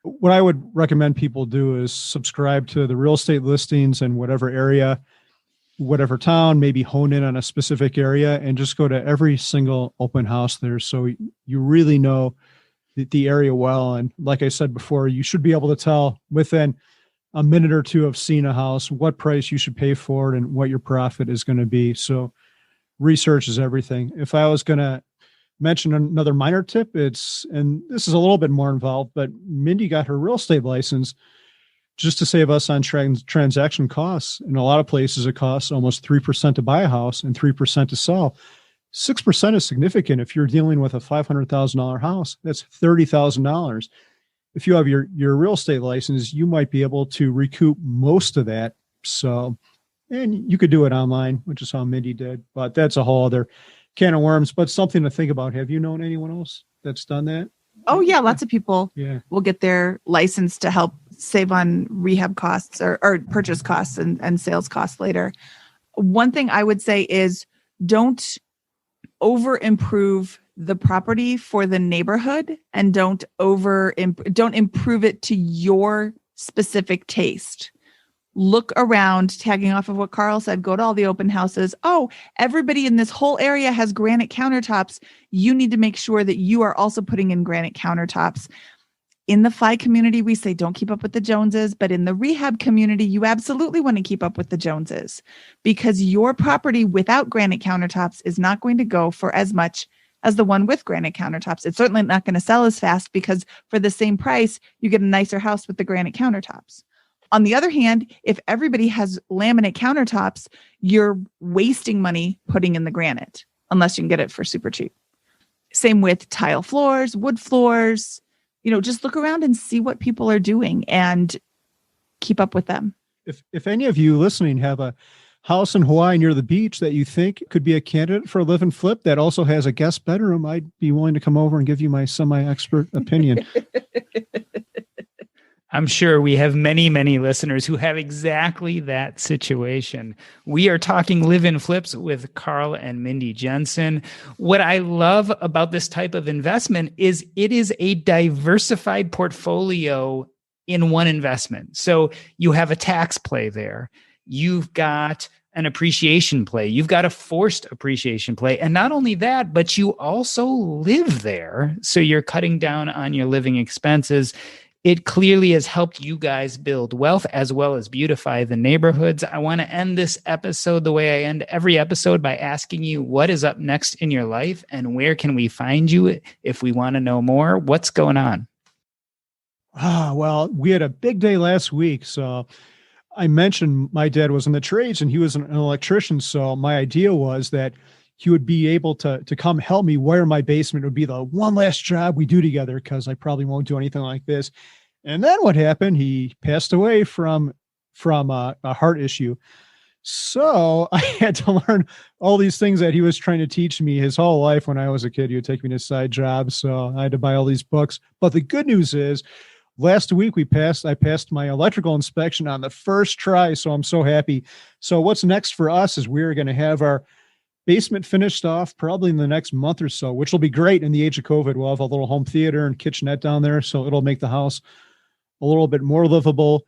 what I would recommend people do is subscribe to the real estate listings in whatever area, whatever town, maybe hone in on a specific area, and just go to every single open house there. So you really know the area well. And like I said before, you should be able to tell within a minute or two of seeing a house what price you should pay for it and what your profit is going to be. So research is everything. If I was going to mention another minor tip, and this is a little bit more involved, but Mindy got her real estate license just to save us on transaction costs. In a lot of places, it costs almost 3% to buy a house and 3% to sell. 6% is significant. If you're dealing with a $500,000 house, that's $30,000. If you have your real estate license, you might be able to recoup most of that. So, and you could do it online, which is how Mindy did, but that's a whole other can of worms, but something to think about. Have you known anyone else that's done that? Oh yeah. Lots of people will get their license to help save on rehab costs or purchase costs and sales costs later. One thing I would say is don't over improve the property for the neighborhood, and don't improve it to your specific taste. Look around, tagging off of what Carl said, go to all the open houses. Oh, everybody in this whole area has granite countertops. You need to make sure that you are also putting in granite countertops. In the FI community, we say don't keep up with the Joneses, but in the rehab community, you absolutely want to keep up with the Joneses, because your property without granite countertops is not going to go for as much as the one with granite countertops. It's certainly not going to sell as fast, because for the same price, you get a nicer house with the granite countertops. On the other hand, if everybody has laminate countertops, you're wasting money putting in the granite, unless you can get it for super cheap. Same with tile floors, wood floors. Just look around and see what people are doing and keep up with them. If any of you listening have a house in Hawaii near the beach that you think could be a candidate for a live and flip that also has a guest bedroom, I'd be willing to come over and give you my semi-expert opinion. I'm sure we have many, many listeners who have exactly that situation. We are talking live-in flips with Carl and Mindy Jensen. What I love about this type of investment is it is a diversified portfolio in one investment. So you have a tax play there. You've got an appreciation play. You've got a forced appreciation play. And not only that, but you also live there. So you're cutting down on your living expenses. It clearly has helped you guys build wealth as well as beautify the neighborhoods. I want to end this episode the way I end every episode by asking you what is up next in your life and where can we find you if we want to know more? What's going on? Well, we had a big day last week. So I mentioned my dad was in the trades and he was an electrician. So my idea was that he would be able to come help me wire my basement. It would be the one last job we do together because I probably won't do anything like this. And then what happened? He passed away from a heart issue. So I had to learn all these things that he was trying to teach me his whole life. When I was a kid, he would take me to side jobs. So I had to buy all these books. But the good news is last week I passed my electrical inspection on the first try. So I'm so happy. So what's next for us is we're going to have our basement finished off probably in the next month or so, which will be great in the age of COVID. We'll have a little home theater and kitchenette down there. So it'll make the house a little bit more livable,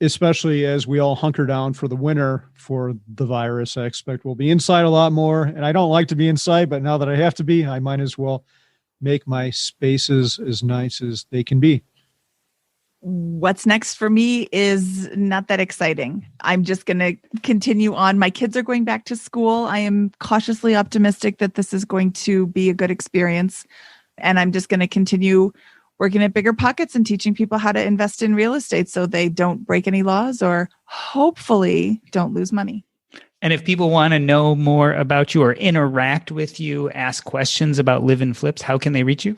especially as we all hunker down for the winter for the virus. I expect we'll be inside a lot more. And I don't like to be inside, but now that I have to be, I might as well make my spaces as nice as they can be. What's next for me is not that exciting. I'm just going to continue on. My kids are going back to school. I am cautiously optimistic that this is going to be a good experience. And I'm just going to continue working at Bigger Pockets and teaching people how to invest in real estate so they don't break any laws or hopefully don't lose money. And if people want to know more about you or interact with you, ask questions about live-in flips, how can they reach you?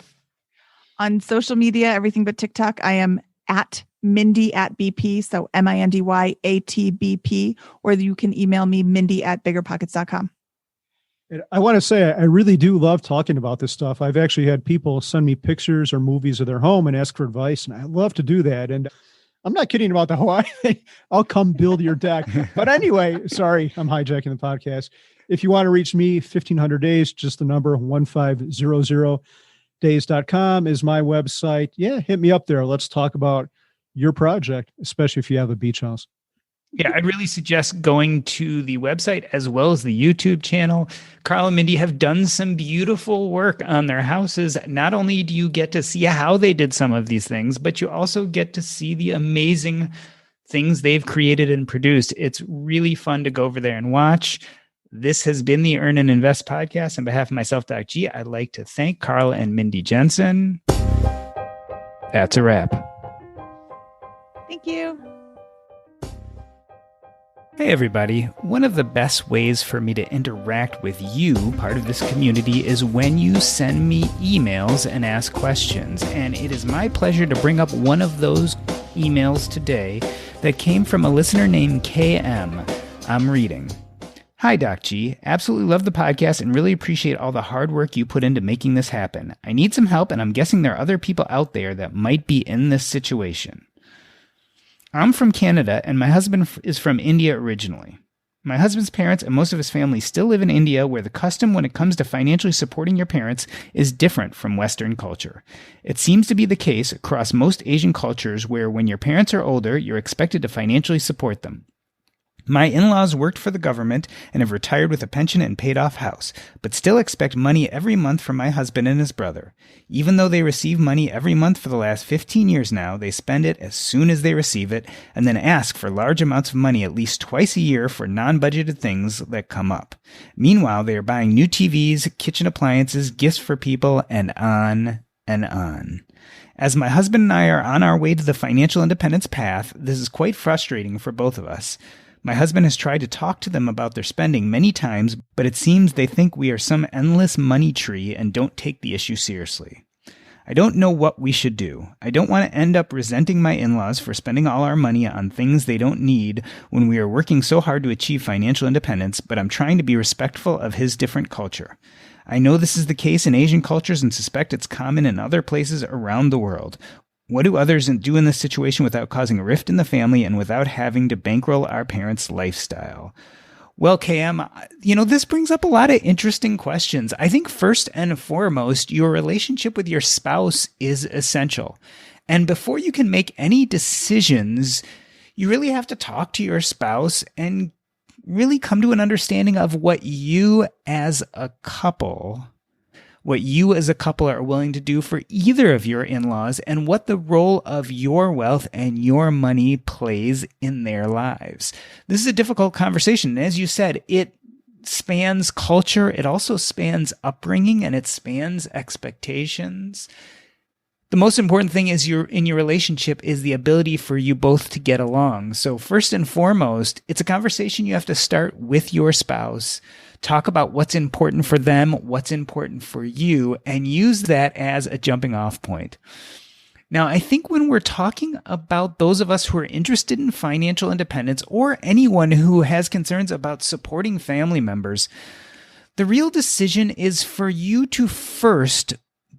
On social media, everything but TikTok, I am at Mindy at BP. So MINDYATBP, or you can email me mindy@biggerpockets.com. And I want to say, I really do love talking about this stuff. I've actually had people send me pictures or movies of their home and ask for advice. And I love to do that. And I'm not kidding about the Hawaii thing. I'll come build your deck. But anyway, sorry, I'm hijacking the podcast. If you want to reach me, 1500 days, just the number 1500days.com is my website. Yeah, hit me up there. Let's talk about your project, especially if you have a beach house. Yeah, I'd really suggest going to the website as well as the YouTube channel. Carl and Mindy have done some beautiful work on their houses. Not only do you get to see how they did some of these things, but you also get to see the amazing things they've created and produced. It's really fun to go over there and watch. This has been the Earn and Invest podcast. On behalf of myself, Doc G, I'd like to thank Carl and Mindy Jensen. That's a wrap. Thank you. Hey everybody, one of the best ways for me to interact with you, part of this community, is when you send me emails and ask questions. And it is my pleasure to bring up one of those emails today that came from a listener named KM. I'm reading. Hi, Doc G. Absolutely love the podcast and really appreciate all the hard work you put into making this happen. I need some help, and I'm guessing there are other people out there that might be in this situation. I'm from Canada, and my husband is from India originally. My husband's parents and most of his family still live in India, where the custom when it comes to financially supporting your parents is different from Western culture. It seems to be the case across most Asian cultures where when your parents are older, you're expected to financially support them. My in-laws worked for the government and have retired with a pension and paid off house, but still expect money every month from my husband and his brother. Even though they receive money every month for the last 15 years now, they spend it as soon as they receive it and then ask for large amounts of money at least twice a year for non-budgeted things that come up. Meanwhile, they are buying new TVs, kitchen appliances, gifts for people, and on and on. As my husband and I are on our way to the financial independence path, this is quite frustrating for both of us. My husband has tried to talk to them about their spending many times, but it seems they think we are some endless money tree and don't take the issue seriously. I don't know what we should do. I don't want to end up resenting my in-laws for spending all our money on things they don't need when we are working so hard to achieve financial independence, but I'm trying to be respectful of his different culture. I know this is the case in Asian cultures and suspect it's common in other places around the world. What do others do in this situation without causing a rift in the family and without having to bankroll our parents' lifestyle? Well, KM, this brings up a lot of interesting questions. I think first and foremost, your relationship with your spouse is essential. And before you can make any decisions, you really have to talk to your spouse and really come to an understanding of what you as a couple are willing to do for either of your in-laws and what the role of your wealth and your money plays in their lives. This is a difficult conversation. As you said, it spans culture. It also spans upbringing and it spans expectations. The most important thing is in your relationship is the ability for you both to get along. So first and foremost, it's a conversation you have to start with your spouse. Talk about what's important for them, what's important for you, and use that as a jumping off point. Now, I think when we're talking about those of us who are interested in financial independence or anyone who has concerns about supporting family members, the real decision is for you to first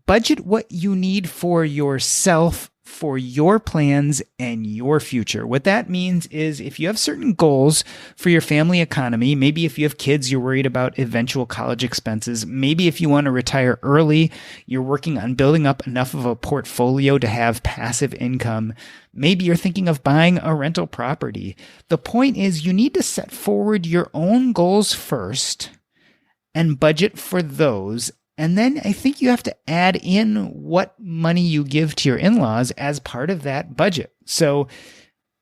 budget what you need for yourself, for your plans and your future. What that means is if you have certain goals for your family economy, maybe if you have kids, you're worried about eventual college expenses. Maybe if you want to retire early, you're working on building up enough of a portfolio to have passive income. Maybe you're thinking of buying a rental property. The point is you need to set forward your own goals first and budget for those. And then I think you have to add in what money you give to your in-laws as part of that budget. So,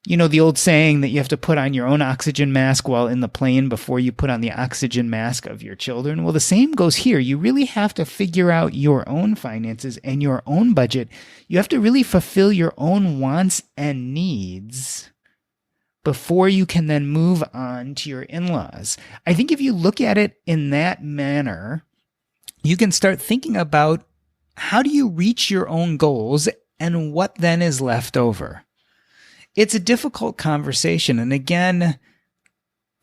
the old saying that you have to put on your own oxygen mask while in the plane before you put on the oxygen mask of your children. Well, the same goes here. You really have to figure out your own finances and your own budget. You have to really fulfill your own wants and needs before you can then move on to your in-laws. I think if you look at it in that manner, you can start thinking about how do you reach your own goals and what then is left over. It's a difficult conversation. And again,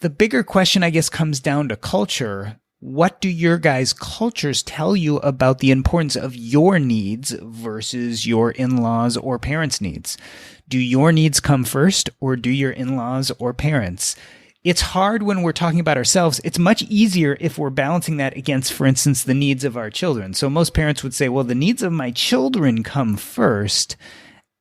the bigger question, I guess, comes down to culture. What do your guys' cultures tell you about the importance of your needs versus your in-laws or parents' needs? Do your needs come first, or do your in-laws or parents? It's hard when we're talking about ourselves. It's much easier if we're balancing that against, for instance, the needs of our children. So most parents would say, well, the needs of my children come first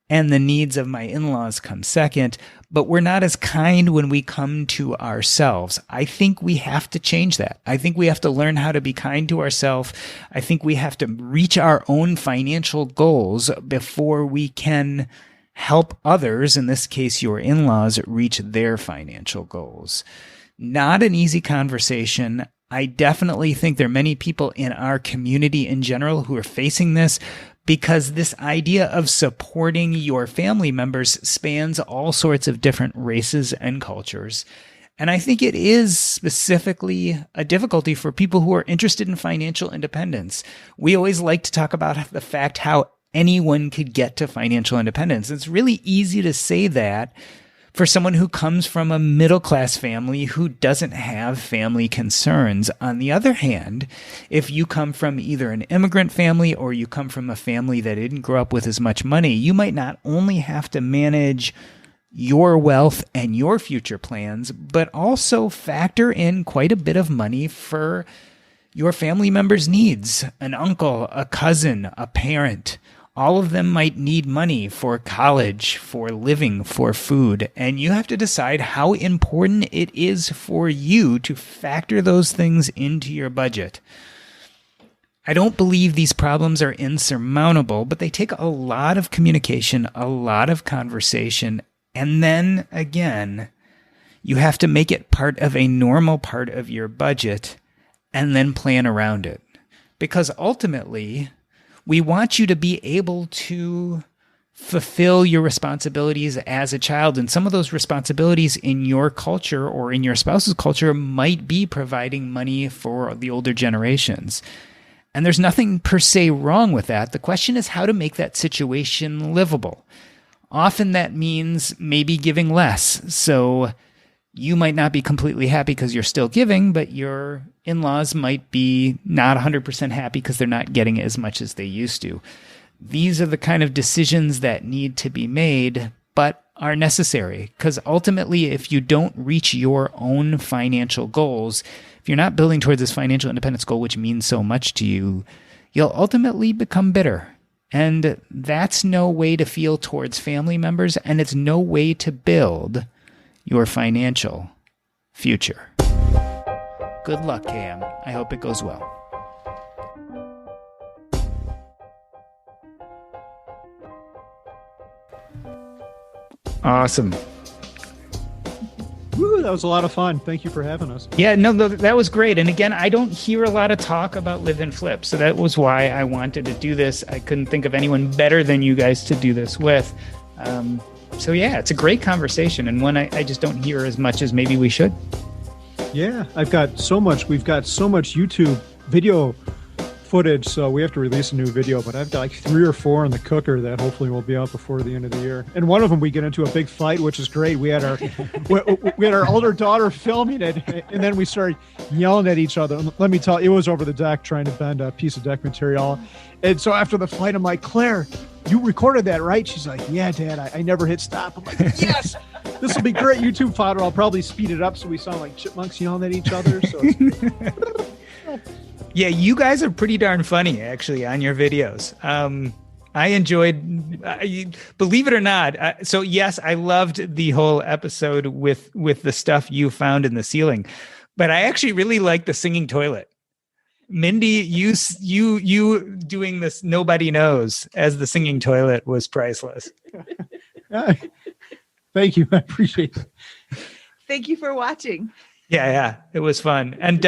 and the needs of my in-laws come second. But we're not as kind when we come to ourselves. I think we have to change that. I think we have to learn how to be kind to ourselves. I think we have to reach our own financial goals before we can help others, in this case your in-laws, reach their financial goals. Not an easy conversation. I definitely think there are many people in our community in general who are facing this because this idea of supporting your family members spans all sorts of different races and cultures. And I think it is specifically a difficulty for people who are interested in financial independence. We always like to talk about the fact how anyone could get to financial independence. It's really easy to say that for someone who comes from a middle-class family who doesn't have family concerns. On the other hand, if you come from either an immigrant family or you come from a family that didn't grow up with as much money, you might not only have to manage your wealth and your future plans, but also factor in quite a bit of money for your family members' needs. An uncle, a cousin, a parent. All of them might need money for college, for living, for food, and you have to decide how important it is for you to factor those things into your budget. I don't believe these problems are insurmountable, but they take a lot of communication, a lot of conversation, and then, again, you have to make it part of a normal part of your budget and then plan around it. Because ultimately, we want you to be able to fulfill your responsibilities as a child. And some of those responsibilities in your culture or in your spouse's culture might be providing money for the older generations. And there's nothing per se wrong with that. The question is how to make that situation livable. Often that means maybe giving less. So you might not be completely happy because you're still giving, but your in-laws might be not 100% happy because they're not getting as much as they used to. these are the kind of decisions that need to be made, but are necessary. Because ultimately, if you don't reach your own financial goals, if you're not building towards this financial independence goal, which means so much to you, you'll ultimately become bitter. And that's no way to feel towards family members, and it's no way to build your financial future. Good luck, Cam. I hope it goes well. Awesome. Woo, that was a lot of fun. Thank you for having us. Yeah, no, that was great. And again, I don't hear a lot of talk about live and flip. So that was why I wanted to do this. I couldn't think of anyone better than you guys to do this with. So yeah, it's a great conversation, and one I just don't hear as much as maybe we should. Yeah, we've got so much YouTube video footage, so we have to release a new video, but I've got like 3 or 4 in the cooker that hopefully will be out before the end of the year. And one of them, we get into a big fight, which is great. We had our we had our older daughter filming it, and then we started yelling at each other. Let me tell you, it was over the deck trying to bend a piece of deck material. And so after the fight, I'm like, Claire, you recorded that, right? She's like, yeah, Dad, I never hit stop. I'm like, yes, this will be great YouTube fodder. I'll probably speed it up so we sound like chipmunks yelling at each other. So yeah, you guys are pretty darn funny, actually, on your videos. I enjoyed, believe it or not. So yes, I loved the whole episode with the stuff you found in the ceiling, but I actually really like the singing toilet. Mindy, you doing this nobody knows as the singing toilet was priceless. Thank you. I appreciate it. Thank you for watching. Yeah, it was fun. And